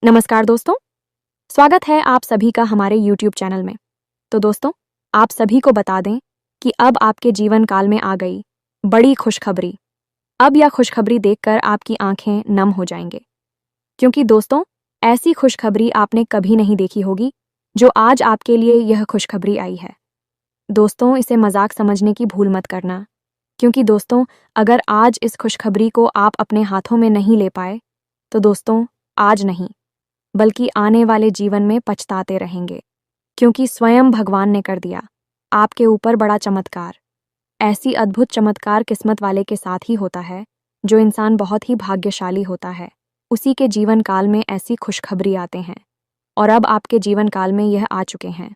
नमस्कार दोस्तों, स्वागत है आप सभी का हमारे YouTube चैनल में। तो दोस्तों, आप सभी को बता दें कि अब आपके जीवन काल में आ गई बड़ी खुशखबरी। अब यह खुशखबरी देखकर आपकी आंखें नम हो जाएंगे, क्योंकि दोस्तों, ऐसी खुशखबरी आपने कभी नहीं देखी होगी जो आज आपके लिए यह खुशखबरी आई है। दोस्तों, इसे मजाक समझने की भूल मत करना, क्योंकि दोस्तों, अगर आज इस खुशखबरी को आप अपने हाथों में नहीं ले पाए, तो दोस्तों, आज नहीं बल्कि आने वाले जीवन में पछताते रहेंगे, क्योंकि स्वयं भगवान ने कर दिया आपके ऊपर बड़ा चमत्कार। ऐसी अद्भुत चमत्कार किस्मत वाले के साथ ही होता है। जो इंसान बहुत ही भाग्यशाली होता है, उसी के जीवन काल में ऐसी खुशखबरी आते हैं, और अब आपके जीवन काल में यह आ चुके हैं।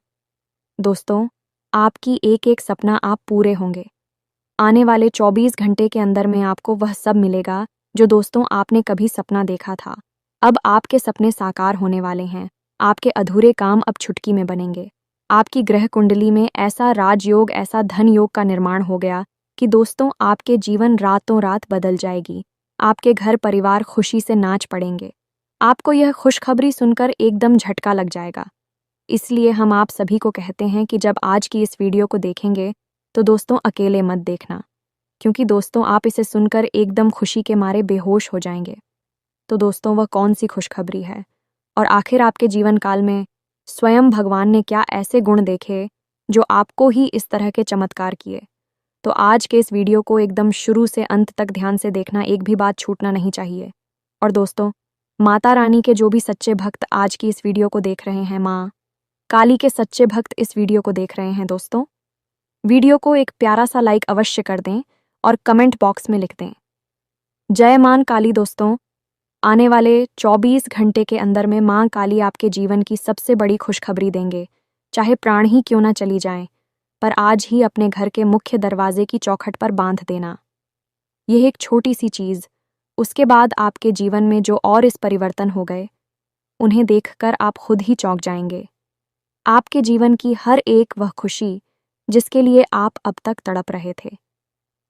दोस्तों, आपकी एक एक सपना आप पूरे होंगे। आने वाले 24 घंटे के अंदर में आपको वह सब मिलेगा जो दोस्तों आपने कभी सपना देखा था। अब आपके सपने साकार होने वाले हैं। आपके अधूरे काम अब छुटकी में बनेंगे। आपकी ग्रह कुंडली में ऐसा राजयोग, ऐसा धन योग का निर्माण हो गया कि दोस्तों आपके जीवन रातों रात बदल जाएगी। आपके घर परिवार खुशी से नाच पड़ेंगे। आपको यह खुशखबरी सुनकर एकदम झटका लग जाएगा। इसलिए हम आप सभी को कहते हैं कि जब आज की इस वीडियो को देखेंगे तो दोस्तों अकेले मत देखना, क्योंकि दोस्तों आप इसे सुनकर एकदम खुशी के मारे बेहोश हो जाएंगे। तो दोस्तों, वह कौन सी खुशखबरी है, और आखिर आपके जीवन काल में स्वयं भगवान ने क्या ऐसे गुण देखे जो आपको ही इस तरह के चमत्कार किए? तो आज के इस वीडियो को एकदम शुरू से अंत तक ध्यान से देखना, एक भी बात छूटना नहीं चाहिए। और दोस्तों, माता रानी के जो भी सच्चे भक्त आज की इस वीडियो को देख रहे हैं, माँ काली के सच्चे भक्त इस वीडियो को देख रहे हैं, दोस्तों वीडियो को एक प्यारा सा लाइक अवश्य कर दें और कमेंट बॉक्स में लिख दें जय मां काली। दोस्तों, आने वाले 24 घंटे के अंदर में मां काली आपके जीवन की सबसे बड़ी खुशखबरी देंगे। चाहे प्राण ही क्यों ना चली जाएं, पर आज ही अपने घर के मुख्य दरवाजे की चौखट पर बांध देना। यह एक छोटी सी चीज, उसके बाद आपके जीवन में जो और इस परिवर्तन हो गए, उन्हें देखकर आप खुद ही चौंक जाएंगे। आपके जीवन की हर एक वह खुशी जिसके लिए आप अब तक तड़प रहे थे,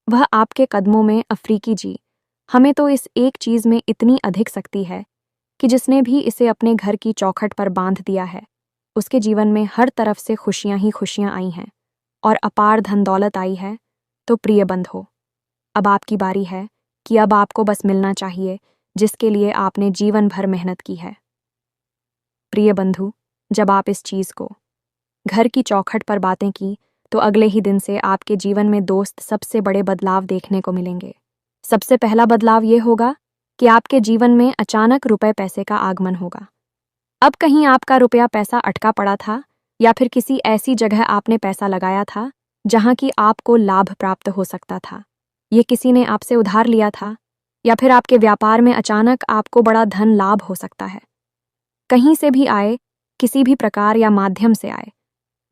वह आपके कदमों में। अफ्रीकी जी, हमें तो इस एक चीज में इतनी अधिक शक्ति है कि जिसने भी इसे अपने घर की चौखट पर बांध दिया है, उसके जीवन में हर तरफ से खुशियां ही खुशियां आई हैं और अपार धन दौलत आई है। तो प्रिय बंधु, अब आपकी बारी है कि अब आपको बस मिलना चाहिए जिसके लिए आपने जीवन भर मेहनत की है। प्रिय बंधु, जब आप इस चीज को घर की चौखट पर बातें की, तो अगले ही दिन से आपके जीवन में दोस्त सबसे बड़े बदलाव देखने को मिलेंगे। सबसे पहला बदलाव ये होगा कि आपके जीवन में अचानक रुपए पैसे का आगमन होगा। अब कहीं आपका रुपया पैसा अटका पड़ा था, या फिर किसी ऐसी जगह आपने पैसा लगाया था जहां की आपको लाभ प्राप्त हो सकता था। ये किसी ने आपसे उधार लिया था, या फिर आपके व्यापार में अचानक आपको बड़ा धन लाभ हो सकता है। कहीं से भी आए, किसी भी प्रकार या माध्यम से आए,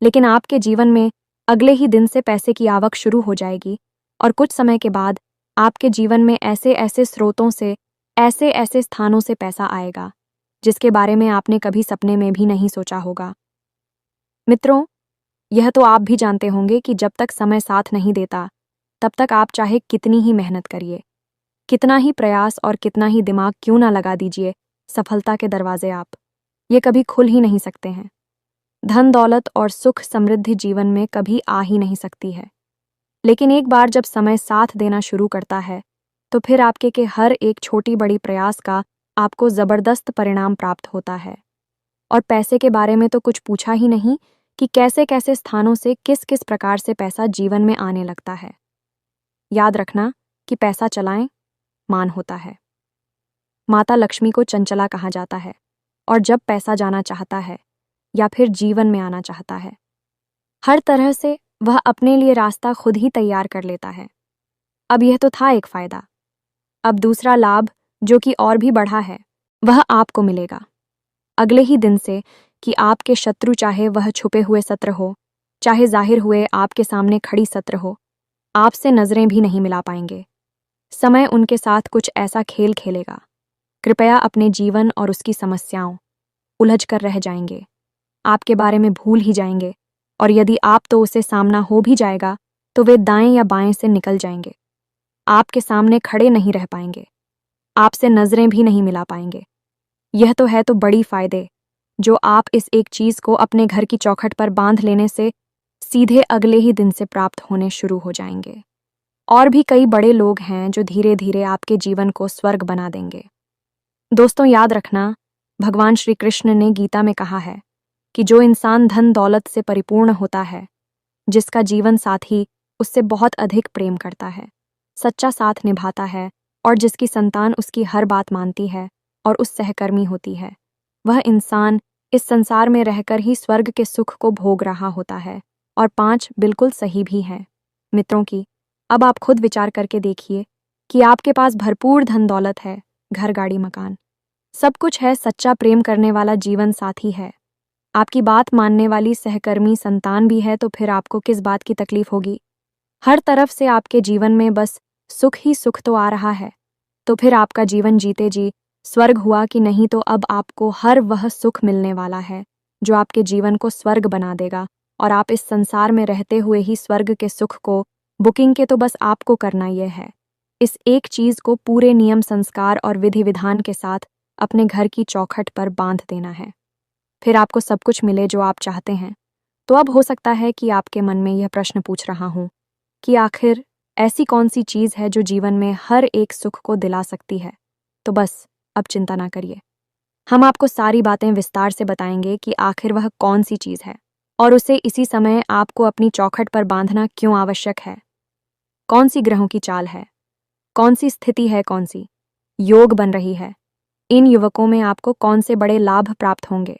लेकिन आपके जीवन में अगले ही दिन से पैसे की आवक शुरू हो जाएगी, और कुछ समय के बाद आपके जीवन में ऐसे ऐसे स्रोतों से, ऐसे ऐसे स्थानों से पैसा आएगा जिसके बारे में आपने कभी सपने में भी नहीं सोचा होगा। मित्रों, यह तो आप भी जानते होंगे कि जब तक समय साथ नहीं देता, तब तक आप चाहे कितनी ही मेहनत करिए, कितना ही प्रयास और कितना ही दिमाग क्यों ना लगा दीजिए, सफलता के दरवाजे ये कभी खुल ही नहीं सकते हैं। धन दौलत और सुख समृद्धि जीवन में कभी आ ही नहीं सकती है। लेकिन एक बार जब समय साथ देना शुरू करता है, तो फिर आपके के हर एक छोटी बड़ी प्रयास का आपको जबरदस्त परिणाम प्राप्त होता है। और पैसे के बारे में तो कुछ पूछा ही नहीं कि कैसे कैसे स्थानों से किस किस प्रकार से पैसा जीवन में आने लगता है। याद रखना कि पैसा चलाएं मान होता है। माता लक्ष्मी को चंचला कहा जाता है, और जब पैसा जाना चाहता है या फिर जीवन में आना चाहता है, हर तरह से वह अपने लिए रास्ता खुद ही तैयार कर लेता है। अब यह तो था एक फायदा। अब दूसरा लाभ, जो कि और भी बढ़ा है, वह आपको मिलेगा अगले ही दिन से, कि आपके शत्रु, चाहे वह छुपे हुए शत्रु हो, चाहे जाहिर हुए आपके सामने खड़ी शत्रु हो, आपसे नजरें भी नहीं मिला पाएंगे। समय उनके साथ कुछ ऐसा खेल खेलेगा, कृपया अपने जीवन और उसकी समस्याओं उलझ कर रह जाएंगे, आपके बारे में भूल ही जाएंगे, और यदि आप तो उसे सामना हो भी जाएगा तो वे दाएं या बाएं से निकल जाएंगे, आपके सामने खड़े नहीं रह पाएंगे, आपसे नजरें भी नहीं मिला पाएंगे। यह तो है तो बड़ी फायदे जो आप इस एक चीज को अपने घर की चौखट पर बांध लेने से सीधे अगले ही दिन से प्राप्त होने शुरू हो जाएंगे। और भी कई बड़े लोग हैं जो धीरे धीरे आपके जीवन को स्वर्ग बना देंगे। दोस्तों याद रखना, भगवान श्री कृष्ण ने गीता में कहा है कि जो इंसान धन दौलत से परिपूर्ण होता है, जिसका जीवन साथी उससे बहुत अधिक प्रेम करता है, सच्चा साथ निभाता है और जिसकी संतान उसकी हर बात मानती है और उस सहकर्मी होती है, वह इंसान इस संसार में रहकर ही स्वर्ग के सुख को भोग रहा होता है। और 5 बिल्कुल सही भी है मित्रों की। अब आप खुद विचार करके देखिए कि आपके पास भरपूर धन दौलत है, घर गाड़ी मकान सब कुछ है, सच्चा प्रेम करने वाला जीवन साथी है, आपकी बात मानने वाली सहकर्मी संतान भी है, तो फिर आपको किस बात की तकलीफ होगी। हर तरफ से आपके जीवन में बस सुख ही सुख तो आ रहा है, तो फिर आपका जीवन जीते जी स्वर्ग हुआ कि नहीं। तो अब आपको हर वह सुख मिलने वाला है जो आपके जीवन को स्वर्ग बना देगा, और आप इस संसार में रहते हुए ही स्वर्ग के सुख को बुकिंग के तो बस आपको करना यह है, इस एक चीज को पूरे नियम संस्कार और विधि विधान के साथ अपने घर की चौखट पर बांध देना है। फिर आपको सब कुछ मिले जो आप चाहते हैं। तो अब हो सकता है कि आपके मन में यह प्रश्न पूछ रहा हूं कि आखिर ऐसी कौन सी चीज है जो जीवन में हर एक सुख को दिला सकती है। तो बस अब चिंता ना करिए, हम आपको सारी बातें विस्तार से बताएंगे कि आखिर वह कौन सी चीज है और उसे इसी समय आपको अपनी चौखट पर बांधना क्यों आवश्यक है। कौन सी ग्रहों की चाल है, कौन सी स्थिति है, कौन सी योग बन रही है, इन युवकों में आपको कौन से बड़े लाभ प्राप्त होंगे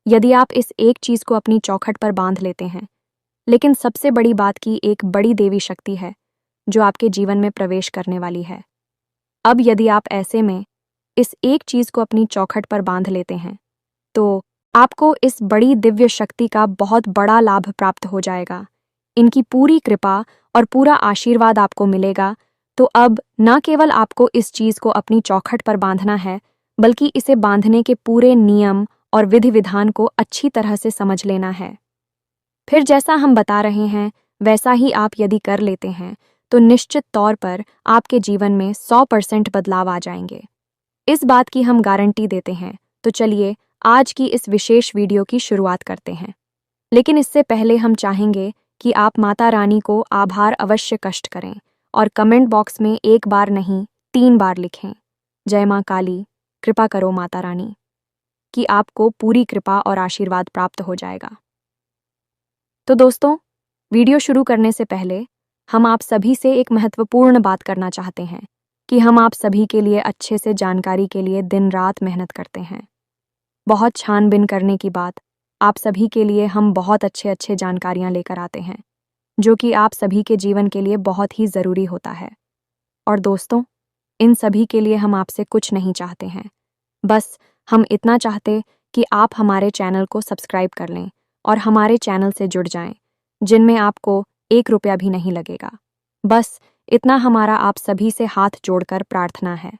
यदि आप इस एक चीज को अपनी चौखट पर बांध लेते हैं। लेकिन सबसे बड़ी बात की एक बड़ी देवी शक्ति है जो आपके जीवन में प्रवेश करने वाली है। अब यदि आप ऐसे में इस एक चीज को अपनी चौखट पर बांध लेते हैं तो आपको इस बड़ी दिव्य शक्ति का बहुत बड़ा लाभ प्राप्त हो जाएगा। इनकी पूरी कृपा और पूरा आशीर्वाद आपको मिलेगा। तो अब न केवल आपको इस चीज को अपनी चौखट पर बांधना है, बल्कि इसे बांधने के पूरे नियम और विधि विधान को अच्छी तरह से समझ लेना है। फिर जैसा हम बता रहे हैं वैसा ही आप यदि कर लेते हैं तो निश्चित तौर पर आपके जीवन में 100% बदलाव आ जाएंगे। इस बात की हम गारंटी देते हैं। तो चलिए आज की इस विशेष वीडियो की शुरुआत करते हैं। लेकिन इससे पहले हम चाहेंगे कि आप माता रानी को आभार अवश्य कष्ट करें और कमेंट बॉक्स में 1 बार नहीं 3 बार लिखें, जय मां काली, कृपा करो माता रानी, कि आपको पूरी कृपा और आशीर्वाद प्राप्त हो जाएगा। तो दोस्तों, वीडियो शुरू करने से पहले हम आप सभी से एक महत्वपूर्ण बात करना चाहते हैं कि हम आप सभी के लिए अच्छे से जानकारी के लिए दिन रात मेहनत करते हैं। बहुत छानबीन करने की बात, आप सभी के लिए हम बहुत अच्छे जानकारियां लेकर आते हैं जो कि आप सभी के जीवन के लिए बहुत ही ज़रूरी होता है। और दोस्तों, इन सभी के लिए हम आपसे कुछ नहीं चाहते हैं, बस हम इतना चाहते कि आप हमारे चैनल को सब्सक्राइब कर लें और हमारे चैनल से जुड़ जाएं, जिनमें आपको 1 रुपया भी नहीं लगेगा। बस इतना हमारा आप सभी से हाथ जोड़कर प्रार्थना है,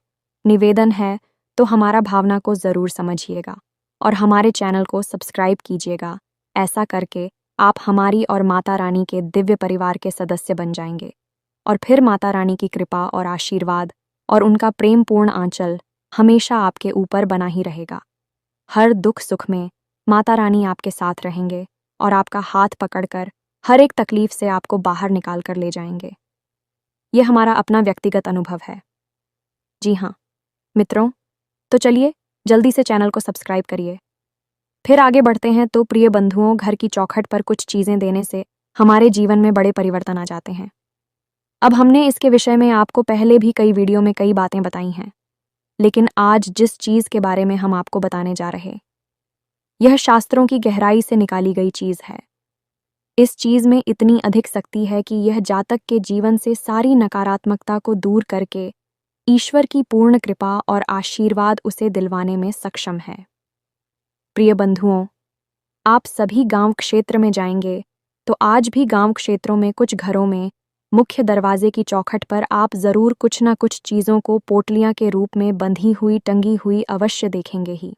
निवेदन है। तो हमारा भावना को ज़रूर समझिएगा और हमारे चैनल को सब्सक्राइब कीजिएगा। ऐसा करके आप हमारी और माता रानी के दिव्य परिवार के सदस्य बन जाएंगे और फिर माता रानी की कृपा और आशीर्वाद और उनका प्रेमपूर्ण आंचल हमेशा आपके ऊपर बना ही रहेगा। हर दुख सुख में माता रानी आपके साथ रहेंगे और आपका हाथ पकड़कर हर एक तकलीफ से आपको बाहर निकाल कर ले जाएंगे। यह हमारा अपना व्यक्तिगत अनुभव है। जी हाँ मित्रों, तो चलिए जल्दी से चैनल को सब्सक्राइब करिए। फिर आगे बढ़ते हैं। तो प्रिय बंधुओं, घर की चौखट पर कुछ चीज़ें देने से हमारे जीवन में बड़े परिवर्तन आ जाते हैं। अब हमने इसके विषय में आपको पहले भी कई वीडियो में कई बातें बताई हैं, लेकिन आज जिस चीज़ के बारे में हम आपको बताने जा रहे, यह शास्त्रों की गहराई से निकाली गई चीज़ है। इस चीज़ में इतनी अधिक शक्ति है कि यह जातक के जीवन से सारी नकारात्मकता को दूर करके ईश्वर की पूर्ण कृपा और आशीर्वाद उसे दिलवाने में सक्षम है। प्रिय बंधुओं, आप सभी गांव क्षेत्र में जाएंगे तो आज भी गांव क्षेत्रों में कुछ घरों में मुख्य दरवाजे की चौखट पर आप ज़रूर कुछ न कुछ चीज़ों को पोटलियां के रूप में बंधी हुई टंगी हुई अवश्य देखेंगे ही।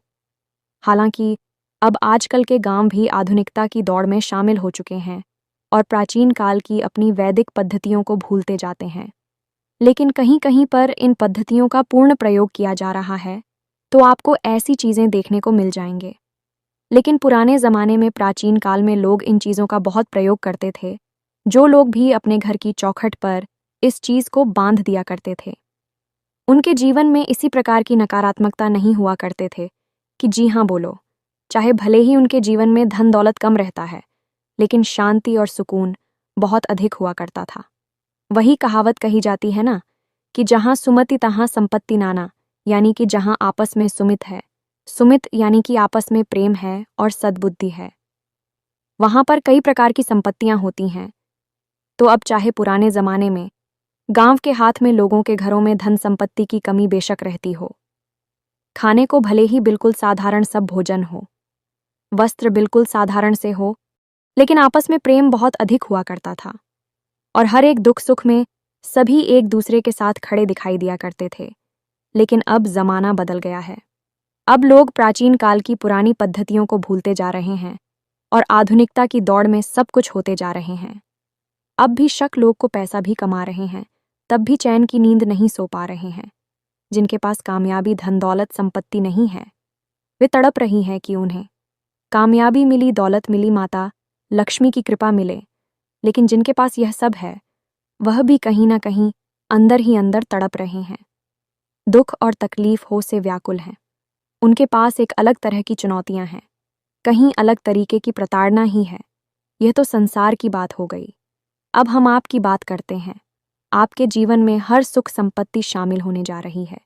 हालांकि अब आजकल के गांव भी आधुनिकता की दौड़ में शामिल हो चुके हैं और प्राचीन काल की अपनी वैदिक पद्धतियों को भूलते जाते हैं, लेकिन कहीं कहीं पर इन पद्धतियों का पूर्ण प्रयोग किया जा रहा है तो आपको ऐसी चीजें देखने को मिल जाएंगे। लेकिन पुराने जमाने में, प्राचीन काल में, लोग इन चीजों का बहुत प्रयोग करते थे। जो लोग भी अपने घर की चौखट पर इस चीज को बांध दिया करते थे, उनके जीवन में इसी प्रकार की नकारात्मकता नहीं हुआ करते थे कि जी हाँ बोलो, चाहे भले ही उनके जीवन में धन दौलत कम रहता है, लेकिन शांति और सुकून बहुत अधिक हुआ करता था। वही कहावत कही जाती है ना कि जहां सुमति तहां संपत्ति नाना, यानी कि जहां आपस में सुमित है, सुमित यानी कि आपस में प्रेम है और सद्बुद्धि है, वहां पर कई प्रकार की संपत्तियां होती हैं। तो अब चाहे पुराने जमाने में गांव के हाथ में लोगों के घरों में धन संपत्ति की कमी बेशक रहती हो, खाने को भले ही बिल्कुल साधारण सब भोजन हो, वस्त्र बिल्कुल साधारण से हो, लेकिन आपस में प्रेम बहुत अधिक हुआ करता था और हर एक दुख सुख में सभी एक दूसरे के साथ खड़े दिखाई दिया करते थे। लेकिन अब जमाना बदल गया है। अब लोग प्राचीन काल की पुरानी पद्धतियों को भूलते जा रहे हैं और आधुनिकता की दौड़ में सब कुछ होते जा रहे हैं। अब भी शक लोग को पैसा भी कमा रहे हैं, तब भी चैन की नींद नहीं सो पा रहे हैं। जिनके पास कामयाबी, धन दौलत, संपत्ति नहीं है, वे तड़प रही हैं कि उन्हें कामयाबी मिली, दौलत मिली, माता लक्ष्मी की कृपा मिले। लेकिन जिनके पास यह सब है, वह भी कहीं ना कहीं अंदर ही अंदर तड़प रहे हैं, दुख और तकलीफ हो से व्याकुल हैं। उनके पास एक अलग तरह की चुनौतियां हैं, कहीं अलग तरीके की प्रताड़ना ही है। यह तो संसार की बात हो गई। अब हम आपकी बात करते हैं। आपके जीवन में हर सुख संपत्ति शामिल होने जा रही है,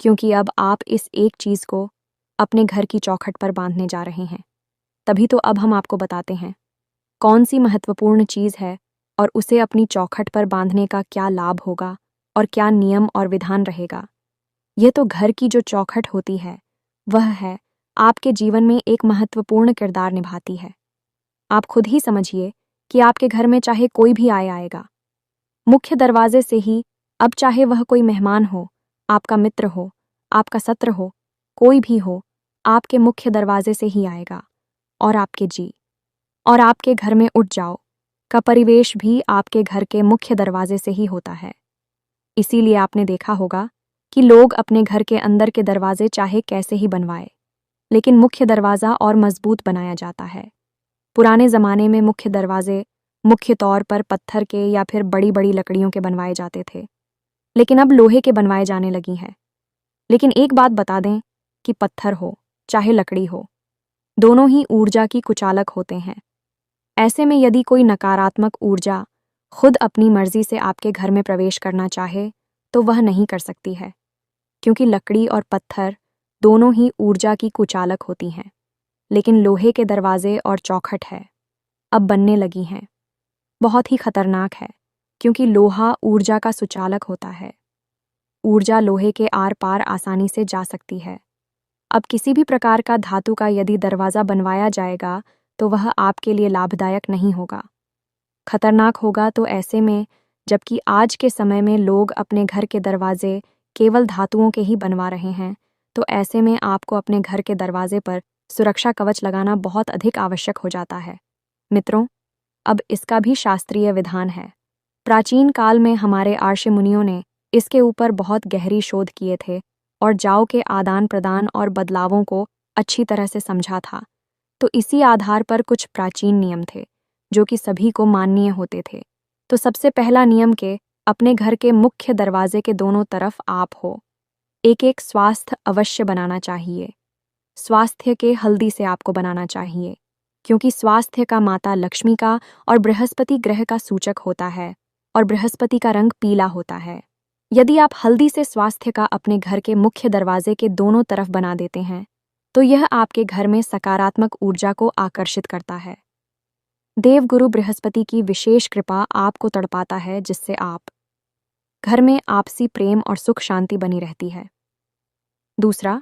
क्योंकि अब आप इस एक चीज को अपने घर की चौखट पर बांधने जा रहे हैं। तभी तो अब हम आपको बताते हैं कौन सी महत्वपूर्ण चीज है और उसे अपनी चौखट पर बांधने का क्या लाभ होगा और क्या नियम और विधान रहेगा। यह तो घर की जो चौखट होती है, वह है आपके जीवन में एक महत्वपूर्ण किरदार निभाती है। आप खुद ही समझिए कि आपके घर में चाहे कोई भी आएगा, मुख्य दरवाजे से ही, अब चाहे वह कोई मेहमान हो, आपका मित्र हो, आपका सत्र हो, कोई भी हो, आपके मुख्य दरवाजे से ही आएगा। और आपके घर में उठ जाओ का परिवेश भी आपके घर के मुख्य दरवाजे से ही होता है। इसीलिए आपने देखा होगा कि लोग अपने घर के अंदर के दरवाजे चाहे कैसे ही बनवाए, लेकिन मुख्य दरवाज़ा और मजबूत बनाया जाता है। पुराने ज़माने में मुख्य दरवाजे मुख्य तौर पर पत्थर के या फिर बड़ी बड़ी लकड़ियों के बनवाए जाते थे, लेकिन अब लोहे के बनवाए जाने लगी हैं। लेकिन एक बात बता दें कि पत्थर हो चाहे लकड़ी हो, दोनों ही ऊर्जा की कुचालक होते हैं। ऐसे में यदि कोई नकारात्मक ऊर्जा खुद अपनी मर्जी से आपके घर में प्रवेश करना चाहे, तो वह नहीं कर सकती है, क्योंकि लकड़ी और पत्थर दोनों ही ऊर्जा की कुचालक होती हैं। लेकिन लोहे के दरवाजे और चौखट है अब बनने लगी हैं, बहुत ही खतरनाक है, क्योंकि लोहा ऊर्जा का सुचालक होता है। ऊर्जा लोहे के आर पार आसानी से जा सकती है। अब किसी भी प्रकार का धातु का यदि दरवाज़ा बनवाया जाएगा, तो वह आपके लिए लाभदायक नहीं होगा, खतरनाक होगा। तो ऐसे में, जबकि आज के समय में लोग अपने घर के दरवाजे केवल धातुओं के ही बनवा रहे हैं, तो ऐसे में आपको अपने घर के दरवाजे पर सुरक्षा कवच लगाना बहुत अधिक आवश्यक हो जाता है। मित्रों, अब इसका भी शास्त्रीय विधान है। प्राचीन काल में हमारे आर्षि मुनियों ने इसके ऊपर बहुत गहरी शोध किए थे और जाओ के आदान प्रदान और बदलावों को अच्छी तरह से समझा था। तो इसी आधार पर कुछ प्राचीन नियम थे जो कि सभी को माननीय होते थे। तो सबसे पहला नियम के अपने घर के मुख्य दरवाजे के दोनों तरफ आप हो एक एक स्वास्थ्य अवश्य बनाना चाहिए। स्वास्थ्य के हल्दी से आपको बनाना चाहिए, क्योंकि स्वास्थ्य का माता लक्ष्मी का और बृहस्पति ग्रह का सूचक होता है और बृहस्पति का रंग पीला होता है। यदि आप हल्दी से स्वास्थ्य का अपने घर के मुख्य दरवाजे के दोनों तरफ बना देते हैं, तो यह आपके घर में सकारात्मक ऊर्जा को आकर्षित करता है। देवगुरु बृहस्पति की विशेष कृपा आपको तड़पाता है, जिससे आप घर में आपसी प्रेम और सुख शांति बनी रहती है। दूसरा,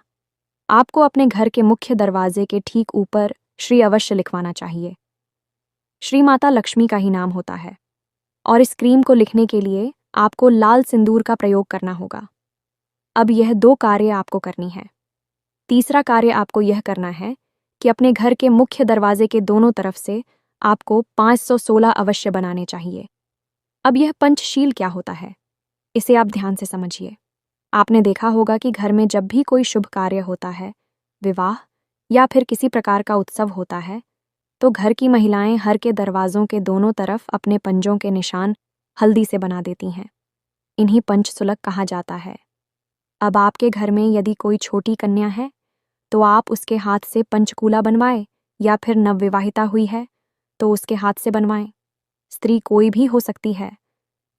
आपको अपने घर के मुख्य दरवाजे के ठीक ऊपर श्री अवश्य लिखवाना चाहिए। श्री माता लक्ष्मी का ही नाम होता है और इस क्रीम को लिखने के लिए आपको लाल सिंदूर का प्रयोग करना होगा। अब यह 2 कार्य आपको करनी है। तीसरा कार्य आपको यह करना है कि अपने घर के मुख्य दरवाजे के दोनों तरफ से आपको 516 अवश्य बनाने चाहिए। अब यह पंचशील क्या होता है, इसे आप ध्यान से समझिए। आपने देखा होगा कि घर में जब भी कोई शुभ कार्य होता है, विवाह या फिर किसी प्रकार का उत्सव होता है, तो घर की महिलाएं हर के दरवाजों के दोनों तरफ अपने पंजों के निशान हल्दी से बना देती हैं। इन्हीं पंचसुलक कहा जाता है। अब आपके घर में यदि कोई छोटी कन्या है, तो आप उसके हाथ से पंचकूला बनवाएं, या फिर नवविवाहिता हुई है तो उसके हाथ से बनवाएं। स्त्री कोई भी हो सकती है,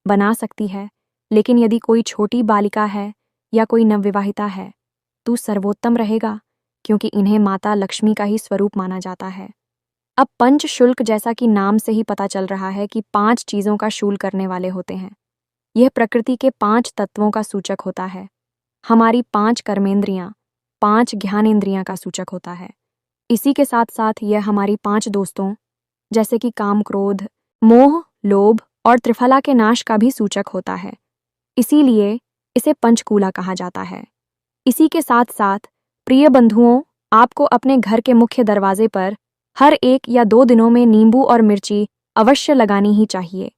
बना सकती है, लेकिन यदि कोई छोटी बालिका है या कोई नवविवाहिता है तो सर्वोत्तम रहेगा, क्योंकि इन्हें माता लक्ष्मी का ही स्वरूप माना जाता है। अब पंचशुल्क, जैसा कि नाम से ही पता चल रहा है कि 5 चीजों का शूल करने वाले होते हैं। यह प्रकृति के 5 तत्वों का सूचक होता है। हमारी 5 कर्मेंद्रियां, 5 ज्ञानेंद्रियां का सूचक होता है। इसी के साथ साथ यह हमारी 5 दोस्तों, जैसे कि काम, क्रोध, मोह, लोभ और त्रिफला के नाश का भी सूचक होता है। इसीलिए इसे पंचकूला कहा जाता है। इसी के साथ साथ प्रिय बंधुओं, आपको अपने घर के मुख्य दरवाजे पर हर 1 या 2 दिनों में नींबू और मिर्ची अवश्य लगानी ही चाहिए।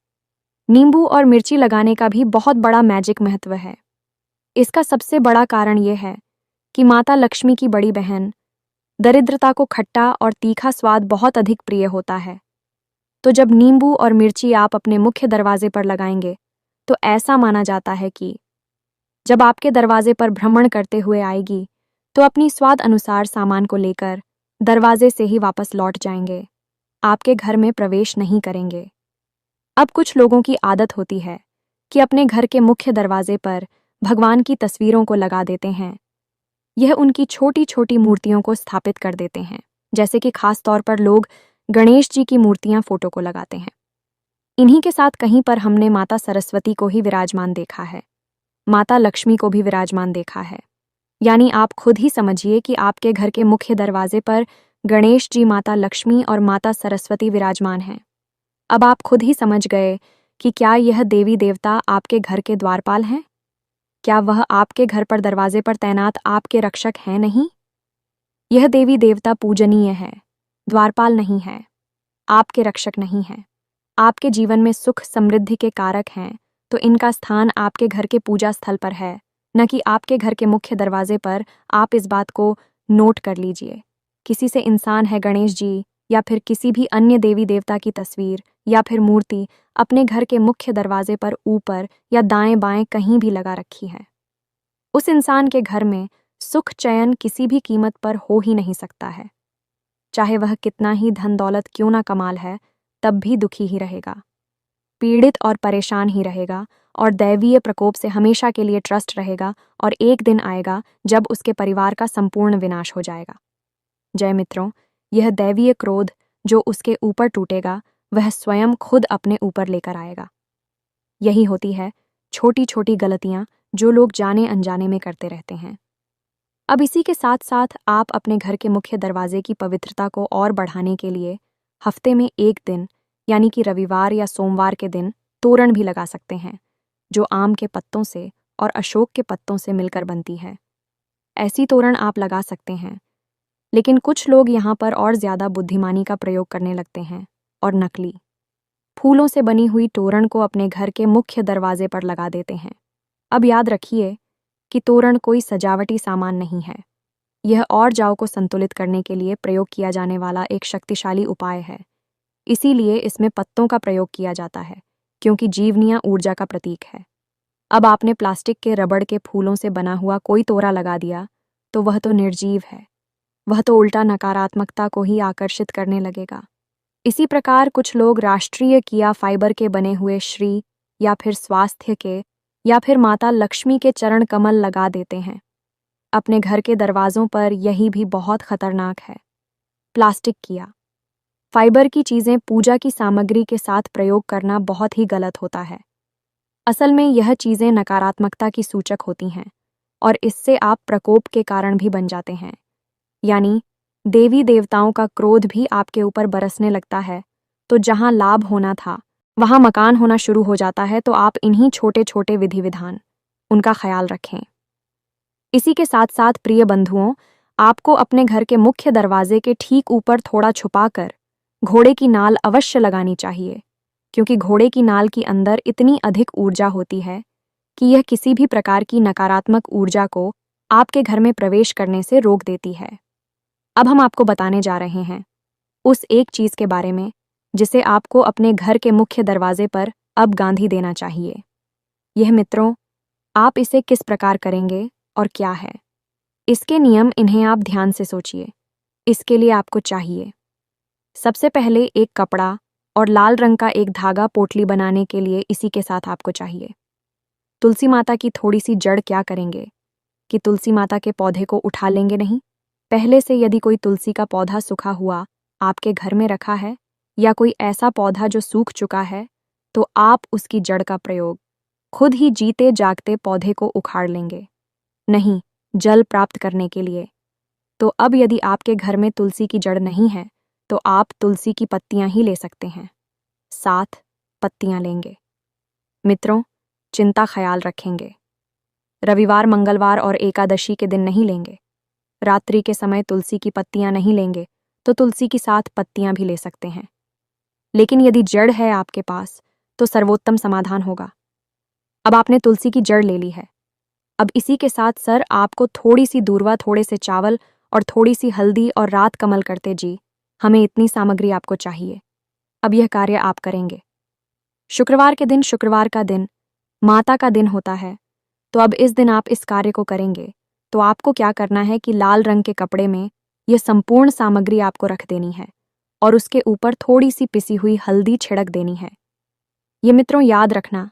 नींबू और मिर्ची लगाने का भी बहुत बड़ा मैजिक महत्व है। इसका सबसे बड़ा कारण यह है कि माता लक्ष्मी की बड़ी बहन दरिद्रता को खट्टा और तीखा स्वाद बहुत अधिक प्रिय होता है। तो जब नींबू और मिर्ची आप अपने मुख्य दरवाजे पर लगाएंगे, तो ऐसा माना जाता है कि जब आपके दरवाजे पर भ्रमण करते हुए आएगी, तो अपनी स्वाद अनुसार सामान को लेकर दरवाजे से ही वापस लौट जाएंगे, आपके घर में प्रवेश नहीं करेंगे। अब कुछ लोगों की आदत होती है कि अपने घर के मुख्य दरवाजे पर भगवान की तस्वीरों को लगा देते हैं। यह उनकी छोटी छोटी मूर्तियों को स्थापित कर देते हैं, जैसे कि खास तौर पर लोग गणेश जी की मूर्तियां फोटो को लगाते हैं। इन्हीं के साथ कहीं पर हमने माता सरस्वती को ही विराजमान देखा है, माता लक्ष्मी को भी विराजमान देखा है। यानी आप खुद ही समझिए कि आपके घर के मुख्य दरवाजे पर गणेश जी, माता लक्ष्मी और माता सरस्वती विराजमान हैं। अब आप खुद ही समझ गए कि क्या यह देवी देवता आपके घर के द्वारपाल हैं? क्या वह आपके घर पर दरवाजे पर तैनात आपके रक्षक हैं? नहीं, यह देवी देवता पूजनीय है, द्वारपाल नहीं है, आपके रक्षक नहीं है। आपके जीवन में सुख समृद्धि के कारक हैं, तो इनका स्थान आपके घर के पूजा स्थल पर है, न कि आपके घर के मुख्य दरवाजे पर। आप इस बात को नोट कर लीजिए। किसी से इंसान है गणेश जी या फिर किसी भी अन्य देवी देवता की तस्वीर या फिर मूर्ति अपने घर के मुख्य दरवाजे पर ऊपर या दाएं बाएं कहीं भी लगा रखी है, उस इंसान के घर में सुख चयन किसी भी कीमत पर हो ही नहीं सकता है। चाहे वह कितना ही धन दौलत क्यों ना कमाल है, तब भी दुखी ही रहेगा, पीड़ित और परेशान ही रहेगा, और दैवीय प्रकोप से हमेशा के लिए ट्रस्ट रहेगा। और एक दिन आएगा जब उसके परिवार का संपूर्ण विनाश हो जाएगा। जय मित्रों, यह दैवीय क्रोध जो उसके ऊपर टूटेगा, वह स्वयं खुद अपने ऊपर लेकर आएगा। यही होती है छोटी छोटी गलतियां जो लोग जाने अनजाने में करते रहते हैं। अब इसी के साथ साथ आप अपने घर के मुख्य दरवाजे की पवित्रता को और बढ़ाने के लिए हफ्ते में 1 दिन, यानी कि रविवार या सोमवार के दिन, तोरण भी लगा सकते हैं, जो आम के पत्तों से और अशोक के पत्तों से मिलकर बनती है। ऐसी तोरण आप लगा सकते हैं, लेकिन कुछ लोग यहाँ पर और ज्यादा बुद्धिमानी का प्रयोग करने लगते हैं और नकली फूलों से बनी हुई तोरण को अपने घर के मुख्य दरवाजे पर लगा देते हैं। अब याद रखिए कि तोरण कोई सजावटी सामान नहीं है। यह और जाओ को संतुलित करने के लिए प्रयोग किया जाने वाला एक शक्तिशाली उपाय है। इसीलिए इसमें पत्तों का प्रयोग किया जाता है, क्योंकि जीवनियां ऊर्जा का प्रतीक है। अब आपने प्लास्टिक के, रबड़ के फूलों से बना हुआ कोई तोरा लगा दिया, तो वह तो निर्जीव है, वह तो उल्टा नकारात्मकता को ही आकर्षित करने लगेगा। इसी प्रकार कुछ लोग राष्ट्रीय किया फाइबर के बने हुए श्री या फिर स्वास्थ्य के या फिर माता लक्ष्मी के चरण कमल लगा देते हैं अपने घर के दरवाजों पर। यही भी बहुत खतरनाक है। प्लास्टिक किया फाइबर की चीजें पूजा की सामग्री के साथ प्रयोग करना बहुत ही गलत होता है। असल में यह चीजें नकारात्मकता की सूचक होती हैं और इससे आप प्रकोप के कारण भी बन जाते हैं, यानी देवी देवताओं का क्रोध भी आपके ऊपर बरसने लगता है। तो जहां लाभ होना था वहां मकान होना शुरू हो जाता है। तो आप इन्हीं छोटे छोटे विधि विधान उनका ख्याल रखें। इसी के साथ साथ प्रिय बंधुओं, आपको अपने घर के मुख्य दरवाजे के ठीक ऊपर थोड़ा छुपाकर घोड़े की नाल अवश्य लगानी चाहिए, क्योंकि घोड़े की नाल के अंदर इतनी अधिक ऊर्जा होती है कि यह किसी भी प्रकार की नकारात्मक ऊर्जा को आपके घर में प्रवेश करने से रोक देती है। अब हम आपको बताने जा रहे हैं उस एक चीज के बारे में जिसे आपको अपने घर के मुख्य दरवाजे पर अब गांधी देना चाहिए। यह मित्रों, आप इसे किस प्रकार करेंगे और क्या है इसके नियम, इन्हें आप ध्यान से सोचिए। इसके लिए आपको चाहिए सबसे पहले एक कपड़ा और लाल रंग का एक धागा। पोटली बनाने के लिए इसी के साथ आपको चाहिए तुलसी माता की थोड़ी सी जड़। क्या करेंगे कि तुलसी माता के पौधे को उठा लेंगे, नहीं, पहले से यदि कोई तुलसी का पौधा सूखा हुआ आपके घर में रखा है या कोई ऐसा पौधा जो सूख चुका है, तो आप उसकी जड़ का प्रयोग खुद ही जीते जागते पौधे को उखाड़ लेंगे, नहीं जल प्राप्त करने के लिए। तो अब यदि आपके घर में तुलसी की जड़ नहीं है तो आप तुलसी की पत्तियां ही ले सकते हैं। 7 पत्तियां लेंगे। मित्रों, चिंता ख्याल रखेंगे, रविवार, मंगलवार और एकादशी के दिन नहीं लेंगे। रात्रि के समय तुलसी की पत्तियां नहीं लेंगे तो तुलसी की 7 पत्तियां भी ले सकते हैं। लेकिन यदि जड़ है आपके पास तो सर्वोत्तम समाधान होगा। अब आपने तुलसी की जड़ ले ली है। अब इसी के साथ सर आपको थोड़ी सी दूर्वा, थोड़े से चावल और थोड़ी सी हल्दी और रात कमल करते जी, हमें इतनी सामग्री आपको चाहिए। अब यह कार्य आप करेंगे। शुक्रवार के दिन, शुक्रवार का दिन माता का दिन होता है, तो अब इस दिन आप इस कार्य को करेंगे। तो आपको क्या करना है कि लाल रंग के कपड़े में यह संपूर्ण सामग्री आपको रख देनी है और उसके ऊपर थोड़ी सी पिसी हुई हल्दी छिड़क देनी है। ये मित्रों याद रखना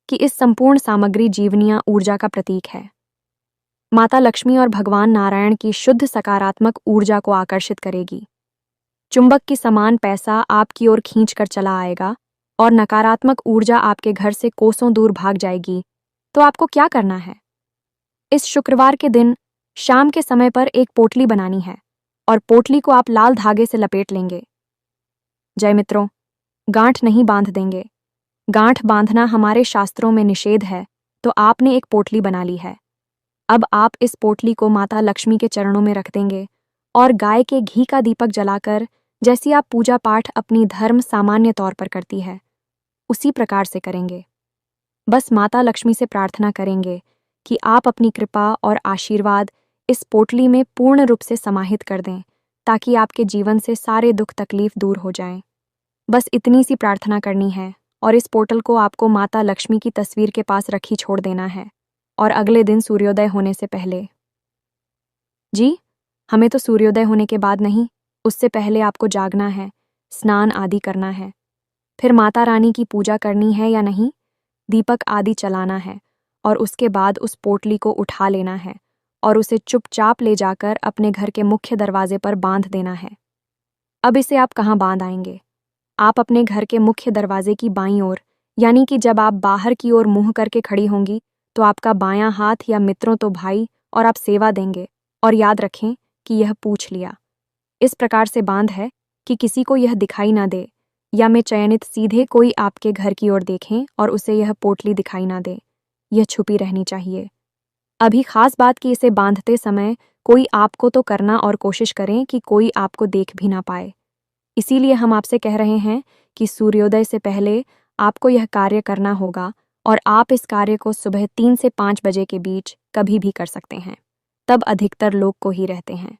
कि इस संपूर्ण सामग्री जीवनीय ऊर्जा का प्रतीक है। माता लक्ष्मी और भगवान नारायण की शुद्ध सकारात्मक ऊर्जा को आकर्षित करेगी। चुंबक की समान पैसा आपकी ओर खींच कर चला आएगा और नकारात्मक ऊर्जा आपके घर से कोसों दूर भाग जाएगी। तो आपको क्या करना है? इस शुक्रवार के दिन शाम के समय पर एक पोटली बनानी है और पोटली को आप लाल धागे से लपेट लेंगे। जय मित्रों, गांठ नहीं बांध देंगे। गांठ बांधना हमारे शास्त्रों में निषेध है, तो आपने एक पोटली बना ली है। अब आप इस पोटली को माता लक्ष्मी के चरणों में रख देंगे और गाय के घी का दीपक जलाकर, जैसी आप पूजा पाठ अपनी धर्म सामान्य तौर पर करती है, उसी प्रकार से करेंगे। बस माता लक्ष्मी से प्रार्थना करेंगे कि आप अपनी कृपा और आशीर्वाद इस पोटली में पूर्ण रूप से समाहित कर दें, ताकि आपके जीवन से सारे दुख तकलीफ दूर हो जाएं। बस इतनी सी प्रार्थना करनी है और इस पोर्टल को आपको माता लक्ष्मी की तस्वीर के पास रखी छोड़ देना है और अगले दिन सूर्योदय होने से पहले, जी हमें तो सूर्योदय होने के बाद नहीं, उससे पहले आपको जागना है, स्नान आदि करना है, फिर माता रानी की पूजा करनी है या नहीं, दीपक आदि चलाना है और उसके बाद उस पोटली को उठा लेना है और उसे चुपचाप ले जाकर अपने घर के मुख्य दरवाजे पर बांध देना है। अब इसे आप कहाँ बांध आएंगे? आप अपने घर के मुख्य दरवाजे की बाईं ओर, यानी कि जब आप बाहर की ओर मुंह करके खड़ी होंगी तो आपका बायां हाथ या मित्रों तो भाई और आप सेवा देंगे, और याद रखें कि यह पूछ लिया इस प्रकार से बांध है कि किसी को यह दिखाई ना दे, या मैं चयनित सीधे कोई आपके घर की ओर देखें और उसे यह पोटली दिखाई ना दे। यह छुपी रहनी चाहिए। अभी खास बात कि इसे बांधते समय कोई आपको तो करना और कोशिश करें कि कोई आपको देख भी ना पाए। इसीलिए हम आपसे कह रहे हैं कि सूर्योदय से पहले आपको यह कार्य करना होगा और आप इस कार्य को सुबह 3 से 5 बजे के बीच कभी भी कर सकते हैं। तब अधिकतर लोग को ही रहते हैं,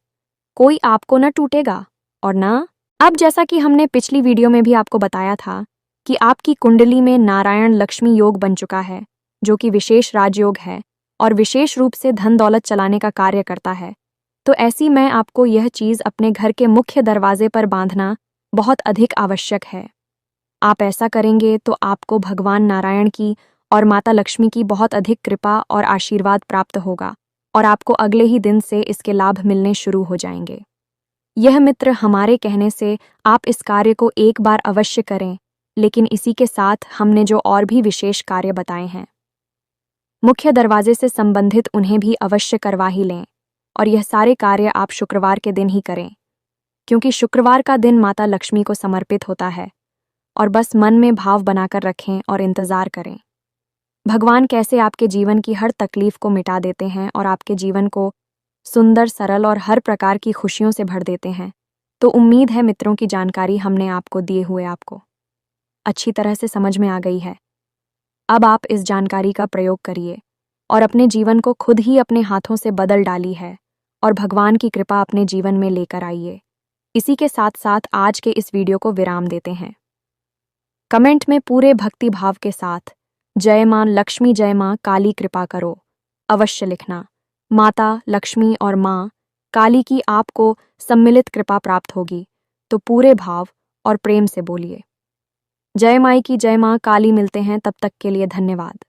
कोई आपको न टूटेगा और न। अब जैसा कि हमने पिछली वीडियो में भी आपको बताया था कि आपकी कुंडली में नारायण लक्ष्मी योग बन चुका है, जो कि विशेष राजयोग है और विशेष रूप से धन दौलत चलाने का कार्य करता है। तो ऐसी में आपको यह चीज़ अपने घर के मुख्य दरवाजे पर बांधना बहुत अधिक आवश्यक है। आप ऐसा करेंगे तो आपको भगवान नारायण की और माता लक्ष्मी की बहुत अधिक कृपा और आशीर्वाद प्राप्त होगा और आपको अगले ही दिन से इसके लाभ मिलने शुरू हो जाएंगे। यह मित्र हमारे कहने से आप इस कार्य को एक बार अवश्य करें, लेकिन इसी के साथ हमने जो और भी विशेष कार्य बताए हैं, मुख्य दरवाजे से संबंधित उन्हें भी अवश्य करवा ही लें। और यह सारे कार्य आप शुक्रवार के दिन ही करें, क्योंकि शुक्रवार का दिन माता लक्ष्मी को समर्पित होता है। और बस मन में भाव बनाकर रखें और इंतज़ार करें भगवान कैसे आपके जीवन की हर तकलीफ को मिटा देते हैं और आपके जीवन को सुंदर, सरल और हर प्रकार की खुशियों से भर देते हैं। तो उम्मीद है मित्रों की जानकारी हमने आपको दिए हुए आपको अच्छी तरह से समझ में आ गई है। अब आप इस जानकारी का प्रयोग करिए और अपने जीवन को खुद ही अपने हाथों से बदल डाली है और भगवान की कृपा अपने जीवन में लेकर आइए। इसी के साथ साथ आज के इस वीडियो को विराम देते हैं। कमेंट में पूरे भक्ति भाव के साथ जय मां लक्ष्मी, जय मां काली कृपा करो अवश्य लिखना। माता लक्ष्मी और मां काली की आपको सम्मिलित कृपा प्राप्त होगी, तो पूरे भाव और प्रेम से बोलिए। जय माई की जय मां काली। मिलते हैं, तब तक के लिए धन्यवाद।